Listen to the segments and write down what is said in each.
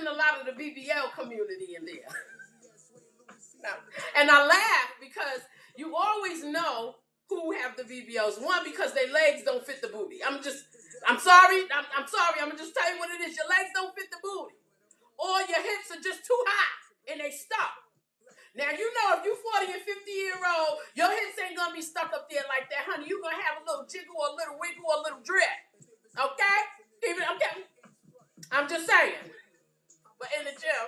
wasn't a lot of the BBL community in there. No. And I laugh because you always know who have the BBLs. One, because their legs don't fit the booty. I'm sorry. I'm sorry. I'm going to just tell you what it is. Your legs don't fit the booty. Or your hips are just too high and they stuck. Now, you know, if you 40 and 50-year-old, your hips ain't going to be stuck up there like that, honey. You're going to have a little jiggle or a little wiggle or a little drip. Okay? Okay. I'm just saying. But in the gym,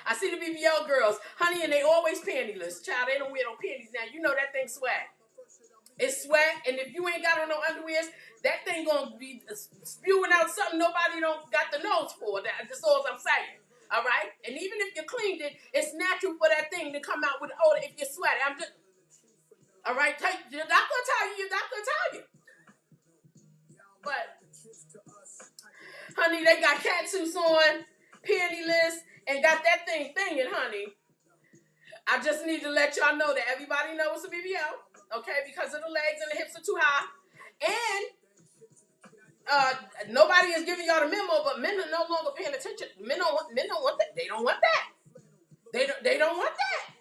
I see the BBL girls, honey, and they always pantyless. Child, they don't wear no panties now. You know that thing sweat. It's sweat, and if you ain't got on no underwears, that thing going to be spewing out something nobody don't got the nose for. That's all I'm saying. All right? And even if you cleaned it, it's natural for that thing to come out with odor if you sweat. I'm just, all right? Your doctor will tell you. But, honey, they got catsuits on, pantyless, and got that thing thinging, honey. I just need to let y'all know that everybody knows it's a BBL, okay? Because of the legs and the hips are too high. And nobody is giving y'all the memo, but men are no longer paying attention. Men don't want that. They don't want that. They don't want that.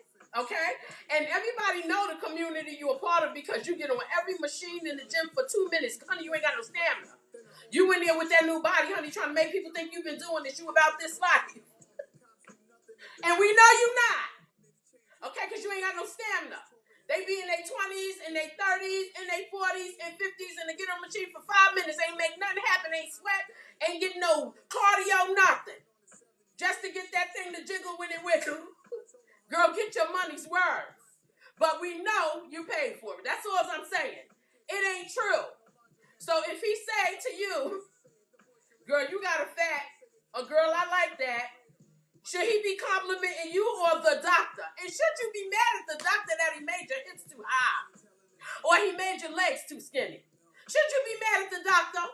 Okay? And everybody know the community you're a part of because you get on every machine in the gym for 2 minutes. Honey, you ain't got no stamina. You in there with that new body, honey, trying to make people think you've been doing this. You about this life. And we know you not. Okay? Because you ain't got no stamina. They be in their 20s, and their 30s, and their 40s, and 50s, and they get on the machine for 5 minutes. Ain't make nothing happen. Ain't sweat. Ain't get no cardio, nothing. Just to get that thing to jiggle when it wiggle. Girl, get your money's worth. But we know you paid for it. That's all I'm saying. It ain't true. So if he say to you, girl, you got a fat, or girl, I like that, should he be complimenting you or the doctor? And should you be mad at the doctor that he made your hips too high? Or he made your legs too skinny? Should you be mad at the doctor?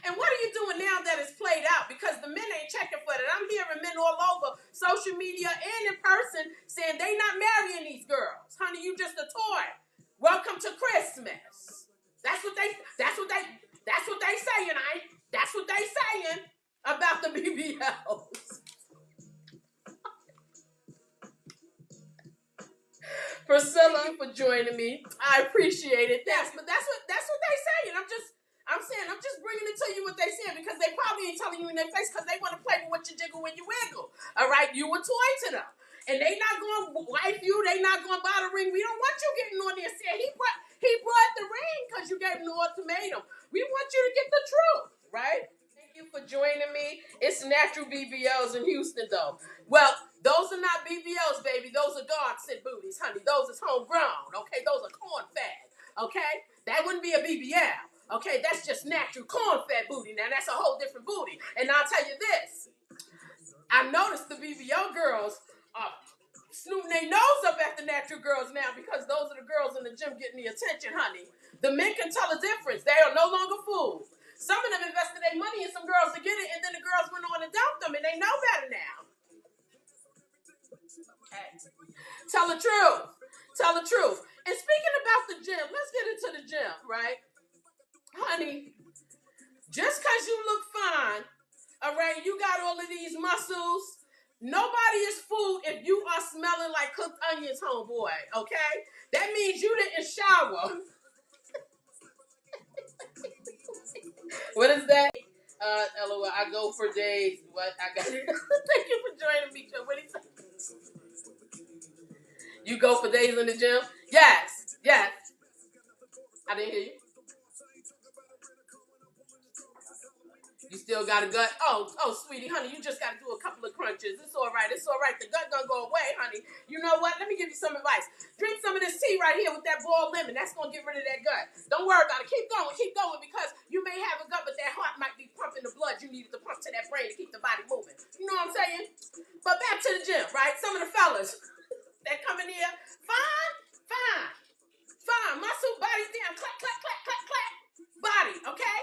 And what are you doing now that it's played out? Because the men ain't checking for that. I'm hearing men all over social media and in person saying they not marrying these girls. Honey, you just a toy. Welcome to Christmas. That's what they saying. That's what they saying about the BBLs. Priscilla, thank you for joining me. I appreciate it. That's what they saying. I'm just bringing it to you what they saying because they probably ain't telling you in their face because they want to play with what you jiggle when you wiggle. All right, you a toy to them, and they not going to wife you. They not going to buy the ring. We don't want you getting on there saying he brought the ring because you gave him the ultimatum. We want you to get the truth, right? Thank you for joining me. It's natural BBLs in Houston, though. Well, those are not BBLs, baby. Those are God-sent booties, honey. Those is homegrown, okay? Those are corn-fed, okay? That wouldn't be a BBL, okay? That's just natural corn-fed booty. Now, that's a whole different booty. And I'll tell you this. I noticed the BBL girls are snooping their nose up at the natural girls now because those are the girls in the gym getting the attention, honey. The men can tell the difference. They are no longer fools. Some of them invested their money in some girls to get it, and then the girls went on and dumped them, and they know better now. Okay. Tell the truth. And speaking about the gym, let's get into the gym, right? Honey, just because you look fine, all right, you got all of these muscles, nobody is fooled if you are smelling like cooked onions, homeboy, okay? That means you didn't shower. What is that? LOL, I go for days. What? I got it. Thank you for joining me, Joe. What do you say? You go for days in the gym? Yes. I didn't hear you. You still got a gut? Oh, sweetie, honey, you just got to do a couple of crunches. It's all right. The gut gonna go away, honey. You know what? Let me give you some advice. Drink some of this tea right here with that boiled lemon. That's gonna get rid of that gut. Don't worry about it. Keep going because you may have a gut, but that heart might be pumping the blood you needed to pump to that brain to keep the body moving. You know what I'm saying? But back to the gym, right? Some of the fellas that come in here, fine. Muscle, body down, clap. Body, okay?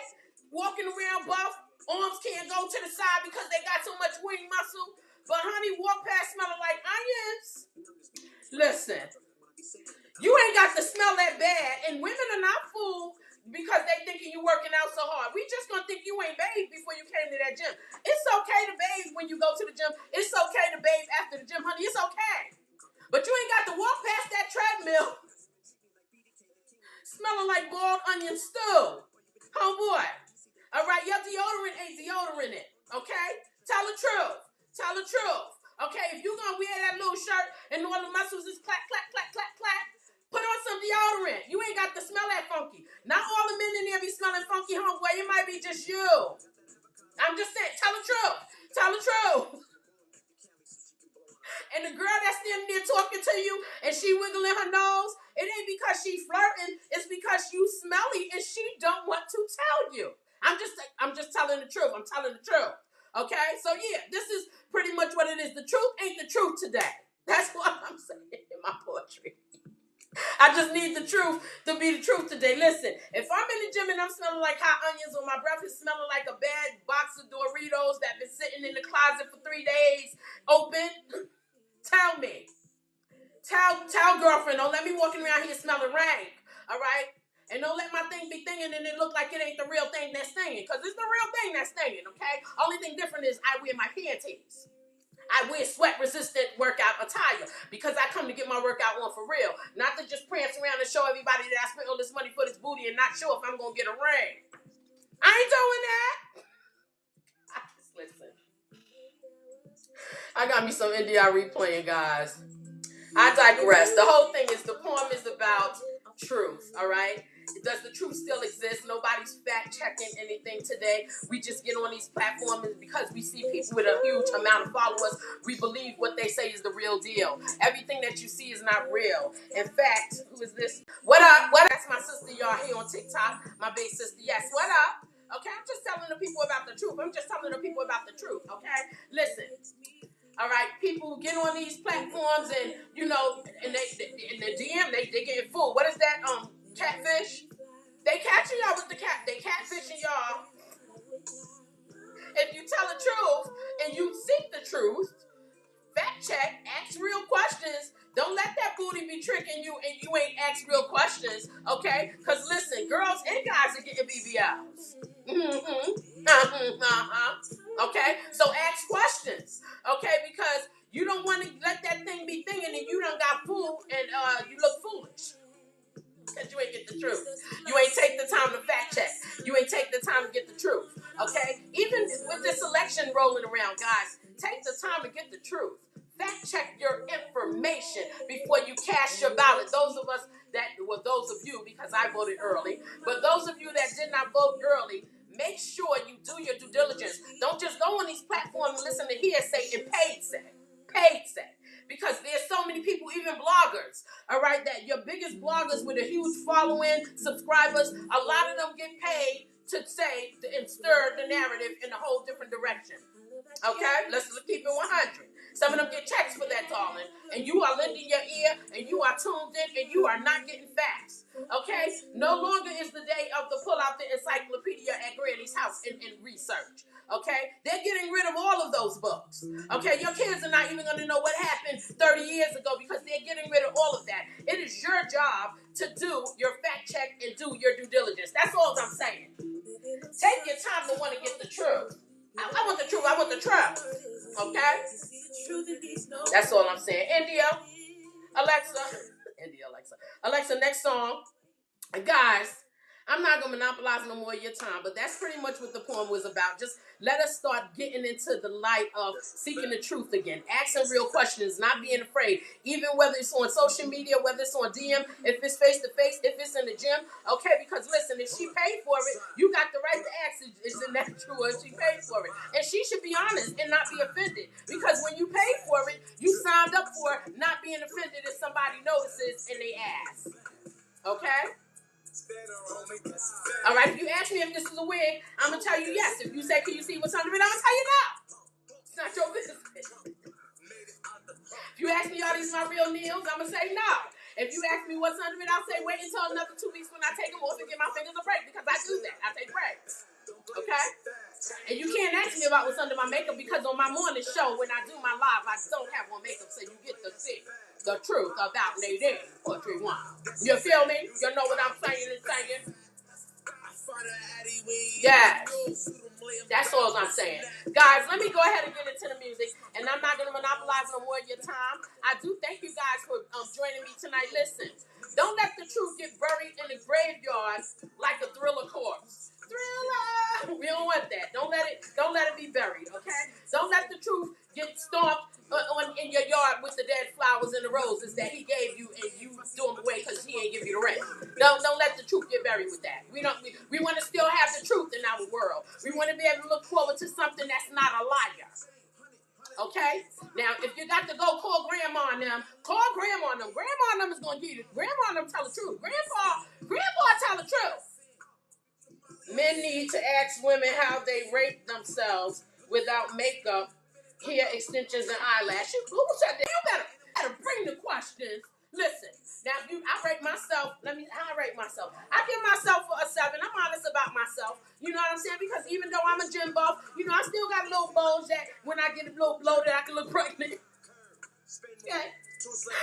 Walking around buff. Arms can't go to the side because they got so much wing muscle. But honey, walk past smelling like onions. Listen, you ain't got to smell that bad. And women are not fooled because they thinking you working out so hard. We just gonna think you ain't bathed before you came to that gym. It's okay to bathe gym. It's okay to bathe after the gym, honey. It's okay. But you ain't got to walk past that treadmill smelling like boiled onion stew. Homeboy. All right, your deodorant ain't deodorant it. Okay? Tell the truth. Tell the truth. Okay, if you gonna wear that little shirt and all the muscles is clack, clack, clack, clack, clack, put on some deodorant. You ain't got to smell that funky. Not all the men in there be smelling funky, homeboy. It might be just you. I'm just saying, tell the truth. Tell the truth. And the girl that's standing there talking to you and she wiggling her nose, it ain't because she flirting. It's because you smelly and she don't want to tell you. I'm just telling the truth. I'm telling the truth. Okay? So yeah, this is pretty much what it is. The truth ain't the truth today. That's what I'm saying in my poetry. I just need the truth to be the truth today. Listen, if I'm in the gym and I'm smelling like hot onions or my breath is smelling like a bad box of Doritos that been sitting in the closet for 3 days open, tell me. Tell girlfriend, don't let me walking around here smelling rank. All right? And don't let my thing be thinging and it look like it ain't the real thing that's stinging. Because it's the real thing that's stinging, okay? Only thing different is I wear my panties. I wear sweat-resistant workout attire because I come to get my workout on for real. Not to just prance around and show everybody that I spent all this money for this booty and not sure if I'm going to get a ring. I ain't doing that. Listen. I got me some NDRE playing, guys. I digress. The whole thing is the poem is about truth, all right? Does the truth still exist? Nobody's fact-checking anything today. We just get on these platforms because we see people with a huge amount of followers. We believe what they say is the real deal. Everything that you see is not real. In fact, who is this? What up? That's my sister, y'all, here on TikTok. My big sister. Yes, what up? Okay, I'm just telling the people about the truth. I'm just telling the people about the truth, okay? Listen. All right, people get on these platforms and, you know, and they in the DM, they getting fooled. What is that? Catfish? They catching y'all with the cat. They catfishing y'all. If you tell the truth and you seek the truth, fact check, ask real questions. Don't let that booty be tricking you and you ain't ask real questions, okay? Because listen, girls and guys are getting BBLs. Okay? So ask questions, okay? Because you don't want to let that thing be thinking and you done got fooled and you look foolish. Because you ain't get the truth. You ain't take the time to fact check. You ain't take the time to get the truth, okay? Even with this election rolling around, guys, take the time to get the truth. Fact check your information before you cast your ballot. Those of us those of you, because I voted early, but those of you that did not vote early, make sure you do your due diligence. Don't just go on these platforms and listen to hearsay and paid say. Because there's so many people, even bloggers, all right, that your biggest bloggers with a huge following, subscribers, a lot of them get paid to say and stir the narrative in a whole different direction. Okay? Let's keep it 100. Some of them get checks for that, darling. And you are lending your ear, and you are tuned in, and you are not getting facts. Okay? No longer is the day of the pull out the encyclopedia at Granny's house and research. Okay? They're getting rid of all of those books. Okay? Your kids are not even going to know what happened 30 years ago because they're getting rid of all of that. It is your job to do your fact check and do your due diligence. That's all I'm saying. Take your time to want to get the truth. I want the truth. I want the truth. Okay? That's all I'm saying. Alexa, next song. And guys, I'm not going to monopolize no more of your time, but that's pretty much what the poem was about. Just let us start getting into the light of seeking the truth again. Asking real questions, not being afraid. Even whether it's on social media, whether it's on DM, if it's face-to-face, if it's in the gym. Okay, because listen, if she paid for it, you got the right to ask, isn't that true, or she paid for it? And she should be honest and not be offended. Because when you paid for it, you signed up for not being offended if somebody notices and they ask. Okay? All right, if you ask me if this is a wig, I'm going to tell you yes. If you say, can you see what's under it, I'm going to tell you no. It's not your business. If you ask me, are these my real nails, I'm going to say no. If you ask me what's under it, I'll say wait until another 2 weeks when I take them off and give my fingers a break, because I do that. I take breaks. Okay? And you can't ask me about what's under my makeup because on my morning show, when I do my live, I don't have on makeup, so you get to see the truth about NadinePoetry1. You feel me? You know what I'm saying and saying? Yes. That's all I'm saying. Guys, let me go ahead and get into the music, and I'm not going to monopolize no more of your time. I do thank you guys for joining me tonight. Listen, don't let the truth get buried in the graveyard like a Thriller corpse. Thriller! We don't want that. Don't let it be buried, okay? Don't let the truth get stomped in your yard with the dead flowers and the roses that he gave you, and you threw them away because he ain't give you the rent. Don't let the truth get buried with that. We want to still have the truth in our world. We want to be able to look forward to something that's not a liar. Okay? Now, if you got to go call grandma and them, call grandma and them. Grandma and them is going to give you. Grandma and them tell the truth. Grandpa tell the truth. Men need to ask women how they rate themselves without makeup, hair extensions, and eyelashes. Who said that? You better bring the questions. Listen, now I rate myself. I rate myself. I give myself a 7. I'm honest about myself. You know what I'm saying? Because even though I'm a gym buff, I still got a little bulge that when I get a little bloated, I can look pregnant. Okay.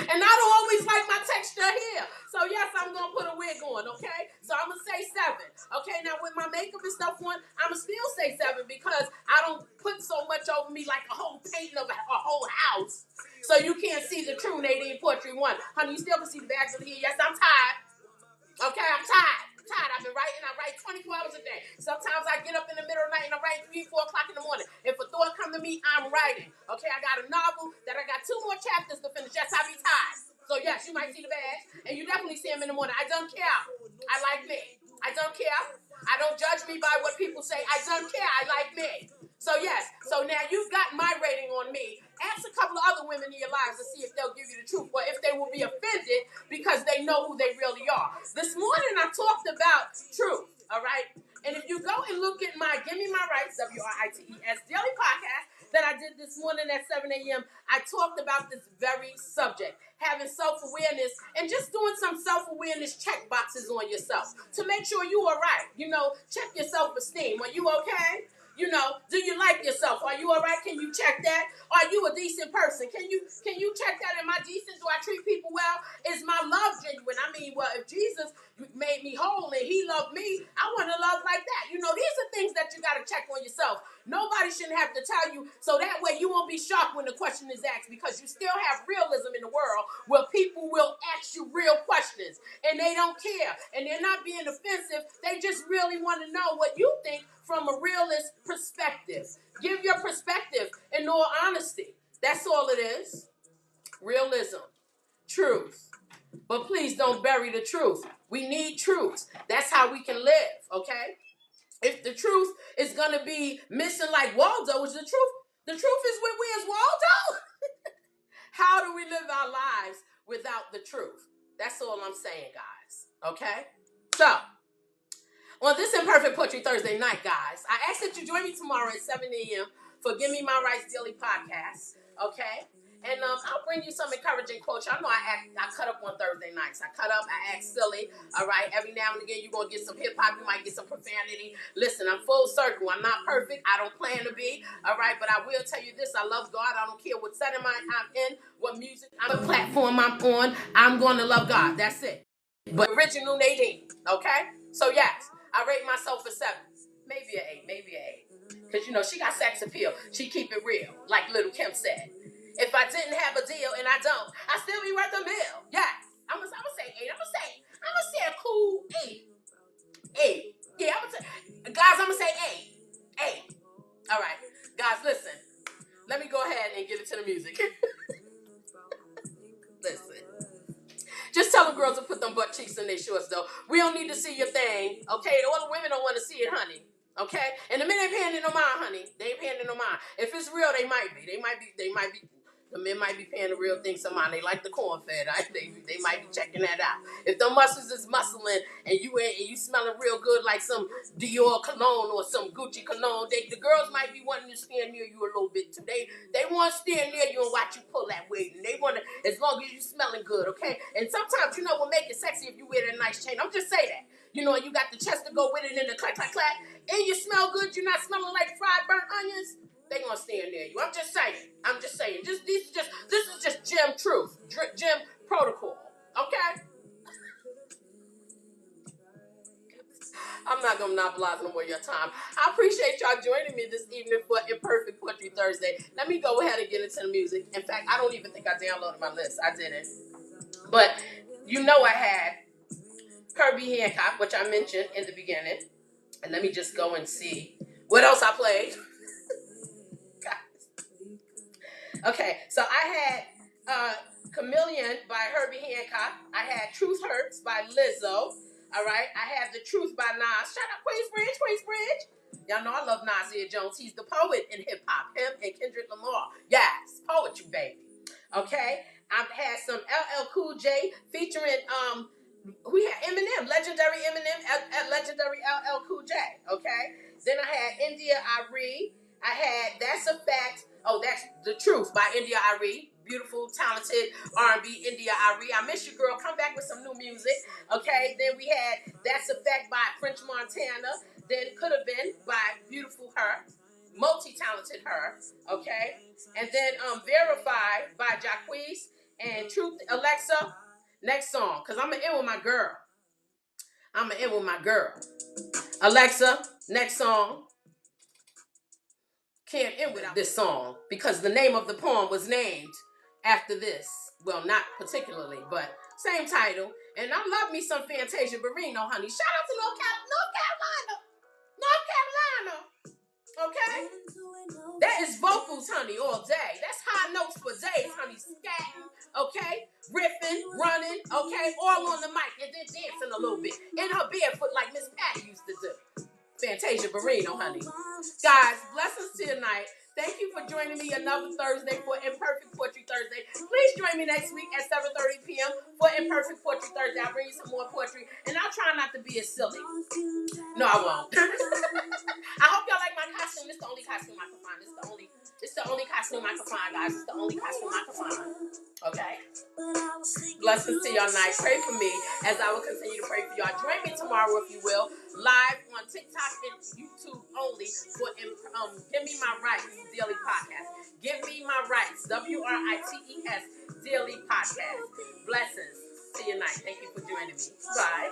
And I don't always like my texture here. So, yes, I'm going to put a wig on, okay? So, I'm going to say 7. Okay, now with my makeup and stuff on, I'm going to still say 7 because I don't put so much over me like a whole painting of a whole house. So, you can't see the true NadinePoetry1. Honey, you still can see the bags of the hair. Yes, I'm tired. Okay, I'm tired. I've been writing. I write 24 hours a day. Sometimes I get up in the middle of the night and I write 3, 4 o'clock in the morning. If a thought come to me, I'm writing. Okay, I got a novel that I got 2 more chapters to finish. Yes, I be tired. So yes, you might see the badge, and you definitely see them in the morning. I don't care. I like me. I don't care. I don't judge me by what people say. I don't care. I like me. So yes. So now you've got my rating on me. Ask a couple of other women in your lives to see if they'll give you the truth or if they will be offended because they know who they really are. This morning I talked about truth, all right? And if you go and look at my Give Me My Rights, WRITES, daily podcast that I did this morning at 7 a.m., I talked about this very subject, having self-awareness and just doing some self-awareness check boxes on yourself to make sure you are right. Check your self-esteem. Are you okay? Do you like yourself? Are you all right? Can you check that? Are you a decent person? Can you check that? Am I decent? Do I treat people well? Is my love genuine? I mean, well, if Jesus made me whole and he loved me, I want to love like that. These are things that you got to check on yourself. Nobody shouldn't have to tell you, so that way you won't be shocked when the question is asked, because you still have realism in the world where people will ask you real questions and they don't care and they're not being offensive. They just really want to know what you think from a realist perspective. Give your perspective in all honesty. That's all it is. Realism. Truth. But please don't bury the truth. We need truth. That's how we can live, okay? If the truth is going to be missing like Waldo is the truth. The truth is where's Waldo? How do we live our lives without the truth? That's all I'm saying, guys. Okay? So, on this Imperfect Poetry Thursday night, guys, I ask that you join me tomorrow at 7 a.m. for Give Me My Rights Daily Podcast. Okay? And I'll bring you some encouraging quotes. Y'all know I cut up on Thursday nights. I cut up, I act silly. All right? Every now and again, you're going to get some hip-hop. You might get some profanity. Listen, I'm full circle. I'm not perfect. I don't plan to be. All right? But I will tell you this. I love God. I don't care what setting I'm in, what music, what platform I'm on. I'm going to love God. That's it. But original Nadine. Okay? So, yes, I rate myself a 7. Maybe an 8. Maybe an 8. Because, she got sex appeal. She keep it real, like Little Kim said. If I didn't have a deal, and I don't, I still be worth a meal. Yes. I'm gonna say 8. I'm gonna say a cool 8. 8. Yeah, guys, I'm gonna say 8. 8. All right. Guys, listen. Let me go ahead and get into the music. Listen. Just tell them girls to put them butt cheeks in their shorts, though. We don't need to see your thing, okay? All the women don't want to see it, honey. Okay? And the men ain't paying it no mind, honey. They ain't paying it no mind. If it's real, they might be. The men might be paying the real thing some mind. They like the corn fed. They might be checking that out. If the muscles is muscling and you smelling real good like some Dior cologne or some Gucci cologne, the girls might be wanting to stand near you a little bit too. They want to stand near you and watch you pull that weight. And they want to, as long as you smelling good, okay? And sometimes, what make it sexy if you wear that nice chain. I'm just say that. You got the chest to go with it and the clack, clack, clack. And you smell good. You're not smelling like fried burnt onions. They gonna stand near you. I'm just saying. This is just gym truth, gym protocol. Okay. I'm not going to monopolize no more of your time. I appreciate y'all joining me this evening for Imperfect Poetry Thursday. Let me go ahead and get into the music. In fact, I don't even think I downloaded my list. I didn't. But you know I had Herbie Hancock, which I mentioned in the beginning. And let me just go and see what else I played. Okay, so I had Chameleon by Herbie Hancock. I had Truth Hurts by Lizzo. All right, I had The Truth by Nas. Shout out Queensbridge, Queensbridge. Y'all know I love Nasir Jones. He's the poet in hip hop. Him and Kendrick Lamar. Yes, poetry, baby. Okay, I've had some LL Cool J featuring we had Eminem, legendary Eminem, legendary LL Cool J. Okay, then I had India Arie. I had That's a Fact. Oh, That's the Truth by India Arie. Beautiful, talented R&B India Arie. I miss you, girl. Come back with some new music. Okay, then we had That's a Fact by French Montana. Then Could Have Been by beautiful her, multi-talented her. Okay, and then Verified by Jacquees and Truth Alexa. Next song, because I'm going to end with my girl. Alexa, next song. Can't end without this song because the name of the poem was named after this. Well, not particularly, but same title. And I love me some Fantasia Barrino, honey. Shout out to North Carolina. Okay? That is vocals, honey, all day. That's high notes for days, honey. Scatting, okay? Riffing, running, okay? All on the mic and then dancing a little bit. In her barefoot like Miss Patty used to do. Fantasia Barrino, honey. Guys, blessings to your night. Thank you for joining me another Thursday for Imperfect Poetry Thursday. Please join me next week at 7:30 p.m. for Imperfect Poetry Thursday. I'll bring you some more poetry, and I'll try not to be as silly. No, I won't. I hope y'all like my costume. It's the only costume I can find. It's the only costume I can find, guys. It's the only costume I can find. Okay? Blessings to y'all night. Pray for me as I will continue to pray for y'all. Join me tomorrow, if you will, live on TikTok and YouTube only for Give Me My Rights Daily Podcast. Give Me My Rights, WRITES Daily Podcast. Blessings to your night. Thank you for joining me. Bye.